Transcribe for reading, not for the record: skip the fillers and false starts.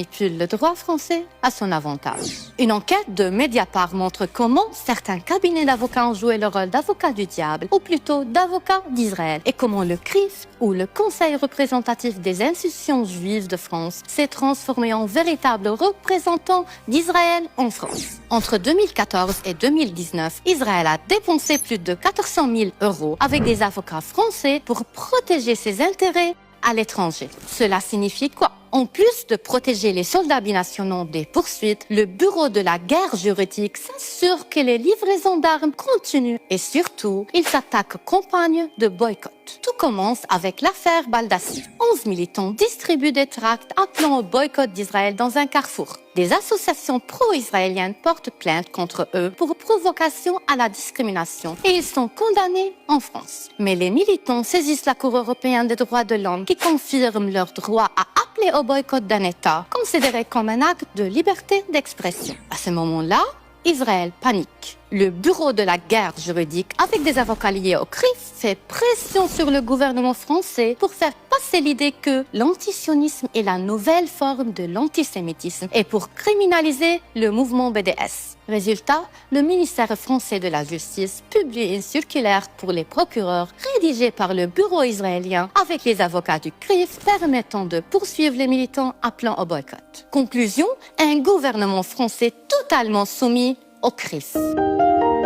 manipule le droit français à son avantage. Une enquête de Mediapart montre comment certains cabinets d'avocats ont joué le rôle d'avocats du diable, ou plutôt d'avocats d'Israël, et comment le CRIF, ou le Conseil représentatif des institutions juives de France, s'est transformé en véritable représentant d'Israël en France. Entre 2014 et 2019, Israël a dépensé plus de 400 000 € avec des avocats français pour protéger ses intérêts à l'étranger. Cela signifie quoi? En plus de protéger les soldats binationaux des poursuites, le Bureau de la guerre juridique s'assure que les livraisons d'armes continuent et surtout, il s'attaque aux campagnes de boycott. Tout commence avec l'affaire Baldassi. 11 militants distribuent des tracts appelant au boycott d'Israël dans un carrefour. Des associations pro-israéliennes portent plainte contre eux pour provocation à la discrimination et ils sont condamnés en France. Mais les militants saisissent la Cour européenne des droits de l'homme qui confirme leur droit à appeler au boycott d'un État considéré comme un acte de liberté d'expression. À ce moment-là, Israël panique. Le Bureau de la guerre juridique, avec des avocats liés au CRIF, fait pression sur le gouvernement français pour faire passer l'idée que l'antisionisme est la nouvelle forme de l'antisémitisme et pour criminaliser le mouvement BDS. Résultat, le ministère français de la Justice publie une circulaire pour les procureurs rédigée par le bureau israélien avec les avocats du CRIF permettant de poursuivre les militants appelant au boycott. Conclusion, un gouvernement français totalement soumis au CRIF.